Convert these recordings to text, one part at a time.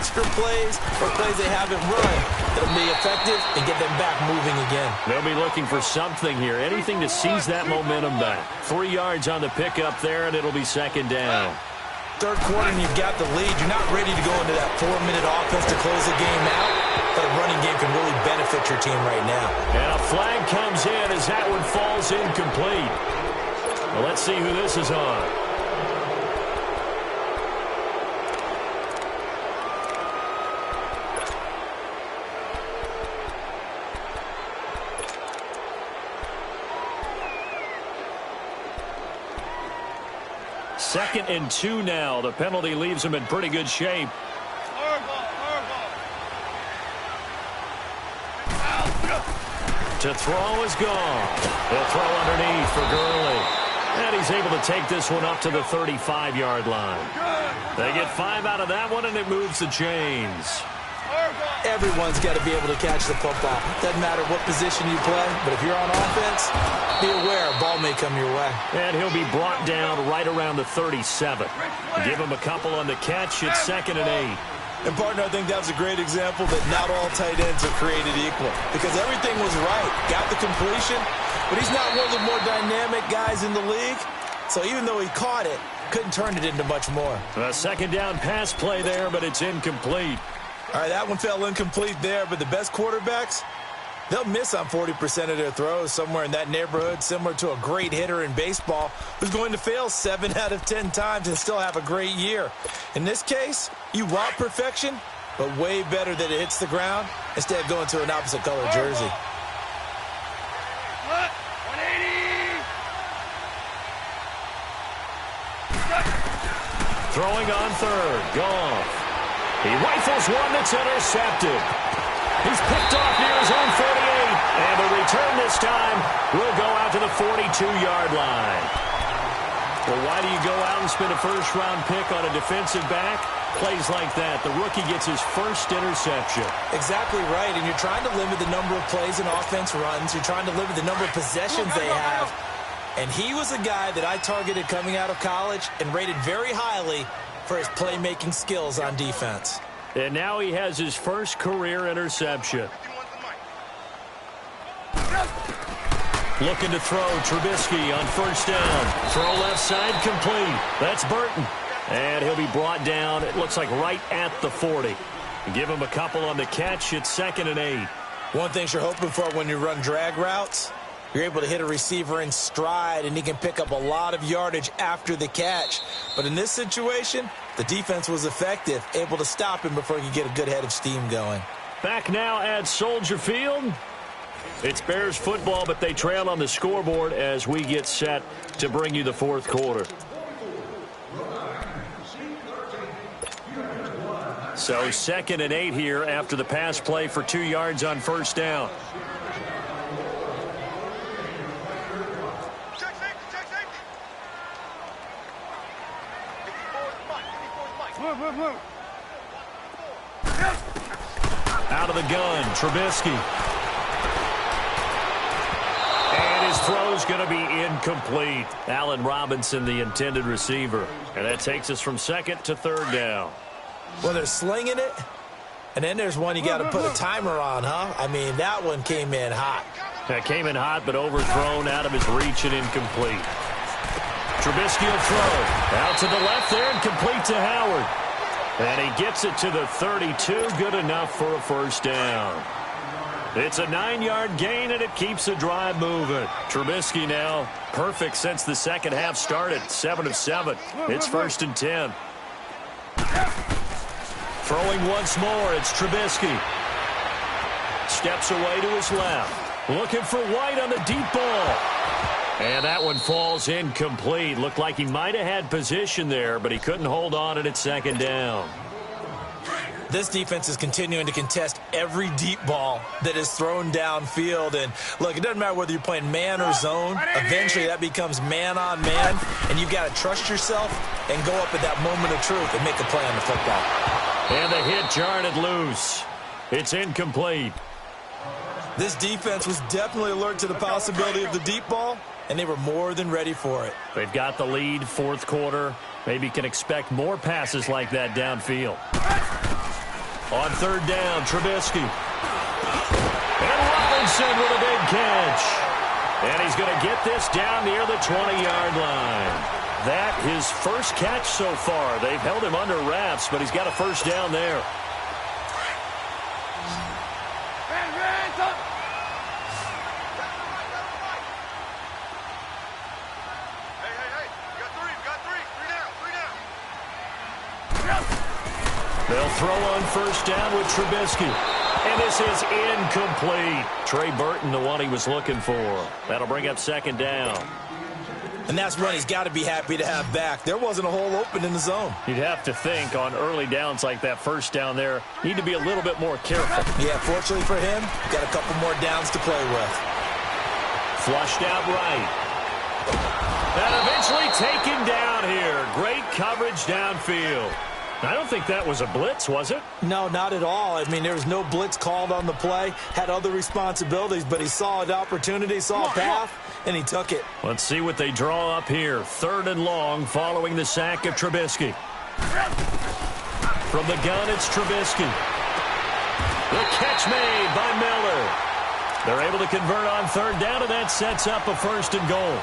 extra plays or plays they haven't run that'll be effective and get them back moving again. They'll be looking for something here, anything to seize that momentum back. 3 yards on the pickup there, and it'll be second down. Third quarter and you've got the lead. You're not ready to go into that 4-minute offense to close the game out, but a running game can really benefit your team right now. And a flag comes in as that one falls incomplete. Well, let's see who this is on. Second and 2 now. The penalty leaves him in pretty good shape. To throw is gone. They'll throw underneath for Gurley. And he's able to take this one up to the 35-yard line. They get 5 out of that one, and it moves the chains. Everyone's got to be able to catch the football. Doesn't matter what position you play, but if you're on offense, be aware a ball may come your way. And he'll be brought down right around the 37. Give him a couple on the catch. It's second and 8. And, partner, I think that was a great example that not all tight ends are created equal because everything was right. Got the completion, but he's not one of the more dynamic guys in the league. So even though he caught it, couldn't turn it into much more. A second down pass play there, but it's incomplete. All right, that one fell incomplete there, but the best quarterbacks, they'll miss on 40% of their throws somewhere in that neighborhood, similar to a great hitter in baseball who's going to fail 7 out of 10 times and still have a great year. In this case, you want perfection, but way better that it hits the ground instead of going to an opposite color jersey. Throwing on third, Goff. He rifles one that's intercepted. He's picked off near his own 48, and the return this time will go out to the 42-yard line. Well, why do you go out and spend a first-round pick on a defensive back? Plays like that. The rookie gets his first interception. Exactly right, and you're trying to limit the number of plays and offense runs. You're trying to limit the number of possessions they have. And he was a guy that I targeted coming out of college and rated very highly for his playmaking skills on defense. And now he has his first career interception. Looking to throw, Trubisky on first down. Throw left side, complete. That's Burton. And he'll be brought down, it looks like right at the 40. Give him a couple on the catch. It's second and 8. One thing you're hoping for when you run drag routes, you're able to hit a receiver in stride, and he can pick up a lot of yardage after the catch. But in this situation, the defense was effective, able to stop him before he could get a good head of steam going. Back now at Soldier Field. It's Bears football, but they trail on the scoreboard as we get set to bring you the fourth quarter. So second and 8 here after the pass play for 2 yards on first down. Out of the gun, Trubisky. And his throw's going to be incomplete. Allen Robinson, the intended receiver. And that takes us from second to third down. Well, they're slinging it, and then there's one you got to put a timer on, huh? I mean, that one came in hot. That came in hot, but overthrown out of his reach and incomplete. Trubisky will throw. Out to the left there and complete to Howard. And he gets it to the 32. Good enough for a first down. It's a 9-yard gain, and it keeps the drive moving. Trubisky now perfect since the second half started. 7 of 7. It's first and 10. Throwing once more, it's Trubisky. Steps away to his left. Looking for White on the deep ball. And that one falls incomplete. Looked like he might have had position there, but he couldn't hold on at second down. This defense is continuing to contest every deep ball that is thrown downfield. And, look, it doesn't matter whether you're playing man or zone. Eventually that becomes man on man, and you've got to trust yourself and go up at that moment of truth and make a play on the football. And the hit jarred it loose. It's incomplete. This defense was definitely alert to the possibility of the deep ball, and they were more than ready for it. They've got the lead, fourth quarter. Maybe can expect more passes like that downfield. On third down, Trubisky. And Robinson with a big catch. And he's going to get this down near the 20-yard line. That his first catch so far. They've held him under wraps, but he's got a first down there. They'll throw on first down with Trubisky. And this is incomplete. Trey Burton, the one he was looking for. That'll bring up second down. And that's one he's got to be happy to have back. There wasn't a hole open in the zone. You'd have to think on early downs like that first down there, need to be a little bit more careful. Yeah, fortunately for him, got a couple more downs to play with. Flushed out right. And eventually taken down here. Great coverage downfield. I don't think that was a blitz, was it? No, not at all. I mean, there was no blitz called on the play. Had other responsibilities, but he saw an opportunity, saw a path, and he took it. Let's see what they draw up here. Third and long following the sack of Trubisky. From the gun, it's Trubisky. The catch made by Miller. They're able to convert on third down, and that sets up a first and goal.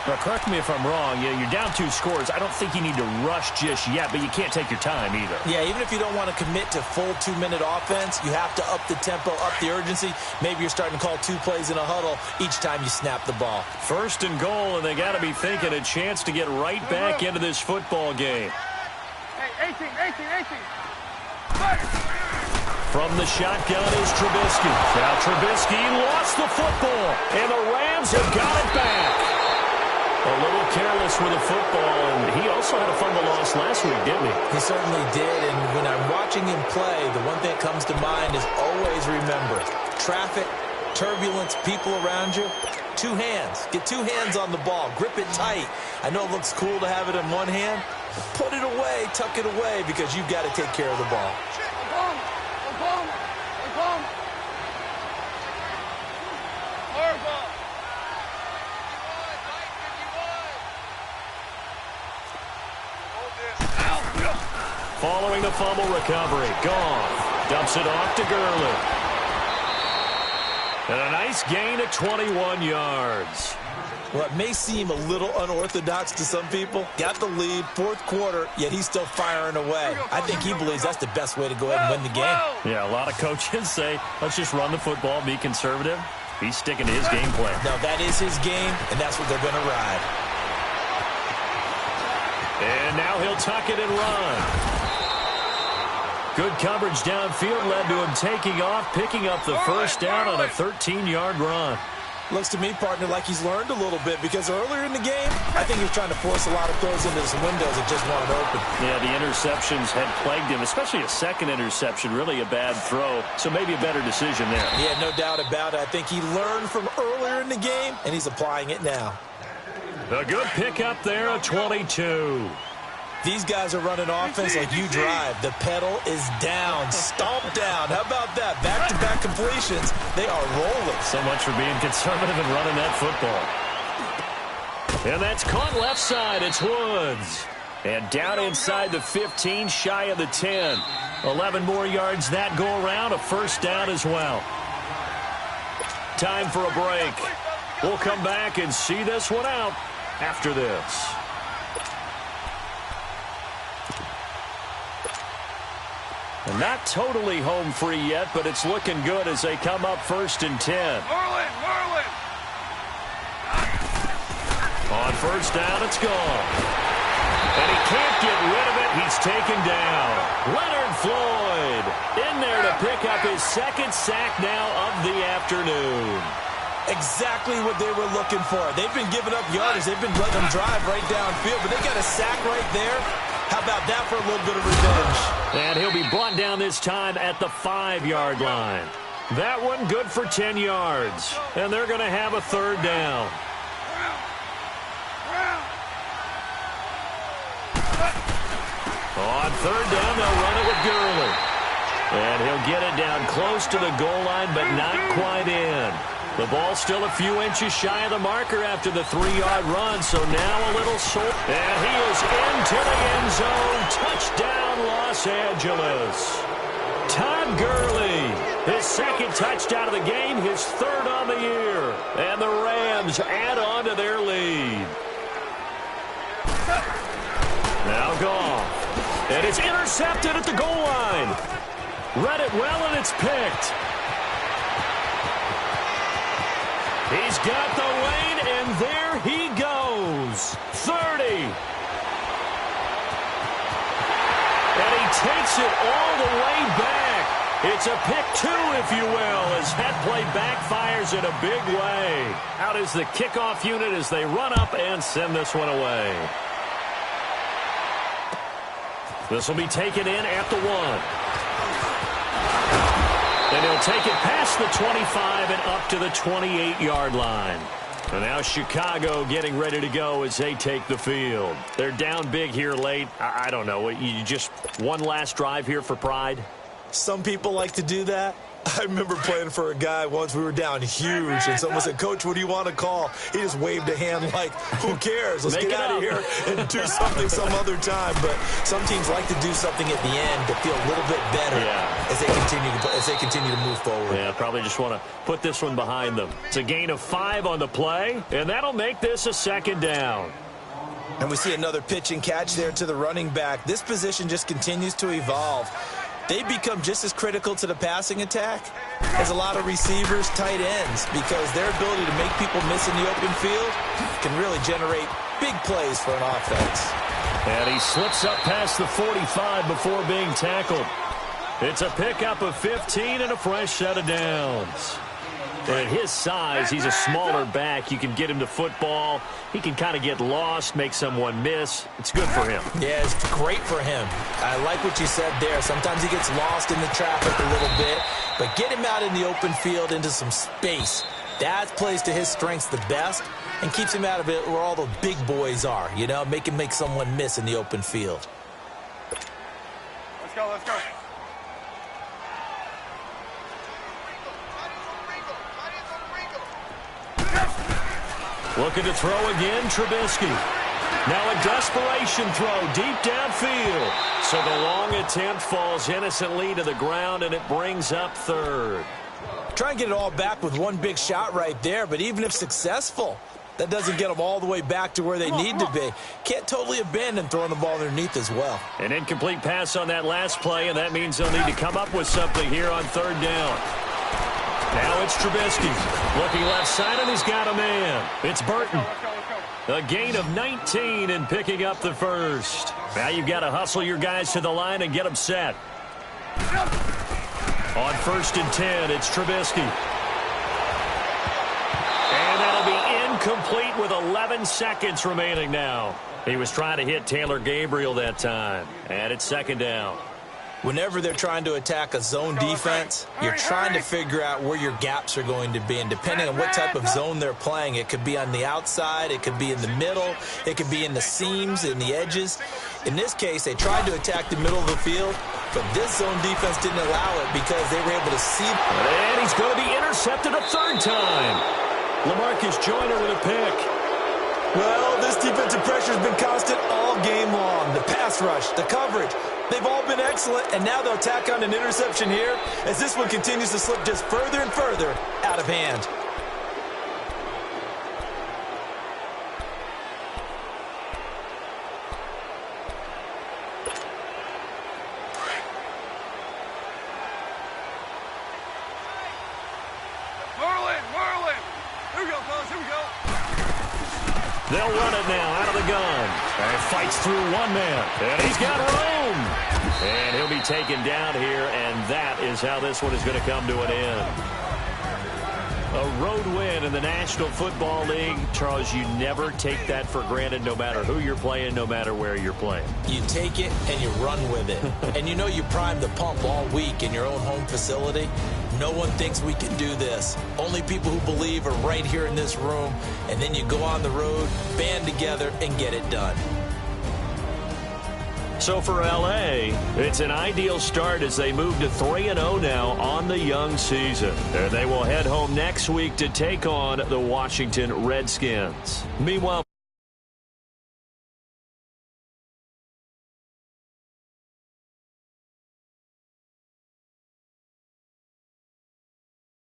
Now, correct me if I'm wrong. Yeah, you're down 2 scores. I don't think you need to rush just yet, but you can't take your time either. Yeah, even if you don't want to commit to full 2-minute offense, you have to up the tempo, up the urgency. Maybe you're starting to call 2 plays in a huddle each time you snap the ball. First and goal, and they got to be thinking a chance to get right back into this football game. Hey, 18. From the shotgun is Trubisky. Now Trubisky lost the football, and the Rams have got it back. A little careless with the football, and he also had a fumble loss last week, didn't he? He certainly did, and when I'm watching him play, the one thing that comes to mind is always remember, traffic, turbulence, people around you, 2 hands. Get 2 hands on the ball. Grip it tight. I know it looks cool to have it in one hand. Put it away, tuck it away, because you've got to take care of the ball. Following the fumble recovery, Goff dumps it off to Gurley. And a nice gain of 21 yards. Well, it may seem a little unorthodox to some people. Got the lead, 4th quarter, yet he's still firing away. I think he believes that's the best way to go ahead and win the game. Yeah, a lot of coaches say, let's just run the football, be conservative. He's sticking to his game plan. No, that is his game, and that's what they're going to ride. And now he'll tuck it and run. Good coverage downfield led to him taking off, picking up the first down on a 13-yard run. Looks to me, partner, like he's learned a little bit because earlier in the game, I think he was trying to force a lot of throws into some windows that just weren't open. Yeah, the interceptions had plagued him, especially a second interception, really a bad throw. So maybe a better decision there. Yeah, no doubt about it. I think he learned from earlier in the game, and he's applying it now. A good pickup there, a 22. These guys are running offense like you drive. The pedal is down, stomped down. How about that? Back-to-back completions. They are rolling. So much for being conservative and running that football. And that's caught left side. It's Woods. And down inside the 15, shy of the 10. 11 more yards that go around. A first down as well. Time for a break. We'll come back and see this one out after this. And not totally home free yet, but it's looking good as they come up 1st and 10. Merlin. On first down, it's gone. And he can't get rid of it. He's taken down. Leonard Floyd in there to pick up his 2nd sack now of the afternoon. Exactly what they were looking for. They've been giving up yardage. They've been letting them drive right downfield, but they got a sack right there. How about that for a little bit of revenge? And he'll be brought down this time at the 5-yard line. That one good for 10 yards. And they're going to have a 3rd down. On 3rd down, they'll run it with Gurley. And he'll get it down close to the goal line, but not quite in. The ball's still a few inches shy of the marker after the 3-yard run, so now a little sore. And he is into the end zone. Touchdown, Los Angeles. Time Todd Gurley. His second touchdown of the game, his third on the year. And the Rams add on to their lead. Now Goff. And it's intercepted at the goal line. Read it well, and it's picked. He's got the lane, and there he goes. 30. And he takes it all the way back. It's a pick two, if you will, as that play backfires in a big way. Out is the kickoff unit as they run up and send this one away. This will be taken in at the 1. And he'll take it past the 25 and up to the 28-yard line. And now Chicago getting ready to go as they take the field. They're down big here late. I don't know. You just one last drive here for pride? Some people like to do that. I remember playing for a guy once. We were down huge, and someone said, "Coach, what do you want to call?" He just waved a hand like, who cares? Let's get out of here and do something some other time. But some teams like to do something at the end to feel a little bit better as they continue to move forward. Yeah, probably just want to put this one behind them. It's a gain of 5 on the play, and that'll make this a second down. And we see another pitch and catch there to the running back. This position just continues to evolve. They become just as critical to the passing attack as a lot of receivers, tight ends, because their ability to make people miss in the open field can really generate big plays for an offense. And he slips up past the 45 before being tackled. It's a pickup of 15 and a fresh set of downs. At his size, he's a smaller back. You can get him to football. He can kind of get lost, make someone miss. It's good for him. Yeah, it's great for him. I like what you said there. Sometimes he gets lost in the traffic a little bit, but get him out in the open field into some space. That plays to his strengths the best and keeps him out of it where all the big boys are, you know, make him make someone miss in the open field. Let's go, let's go. Looking to throw again, Trubisky. Now a desperation throw deep downfield. So the long attempt falls innocently to the ground, and it brings up third. Try and get it all back with one big shot right there, but even if successful, that doesn't get them all the way back to where they need to be. Can't totally abandon throwing the ball underneath as well. An incomplete pass on that last play, and that means they'll need to come up with something here on third down. Now it's Trubisky. Looking left side, and he's got a man. It's Burton. A gain of 19 and picking up the first. Now you've got to hustle your guys to the line and get them set. On 1st and 10, it's Trubisky. And that'll be incomplete with 11 seconds remaining now. He was trying to hit Taylor Gabriel that time. And it's 2nd down. Whenever they're trying to attack a zone defense, you're trying to figure out where your gaps are going to be. And depending on what type of zone they're playing, it could be on the outside, it could be in the middle, it could be in the seams, in the edges. In this case, they tried to attack the middle of the field, but this zone defense didn't allow it because they were able to see. And he's going to be intercepted a 3rd time. LaMarcus Joyner with a pick. Well, this defensive pressure has been constant all game long. The pass rush, the coverage, they've all been excellent, and now they'll tack on an interception here as this one continues to slip just further and further out of hand. Merlin! Here we go, fellas, here we go. They'll run it now out of the gun. And fights through one man. And he's got room. And he'll be taken down here, and that is how this one is going to come to an end. A road win in the National Football League. Charles, you never take that for granted no matter who you're playing, no matter where you're playing. You take it and you run with it. And you know you primed the pump all week in your own home facility. No one thinks we can do this. Only people who believe are right here in this room. And then you go on the road, band together, and get it done. So for L.A., it's an ideal start as they move to 3-0 now on the young season. And they will head home next week to take on the Washington Redskins. Meanwhile,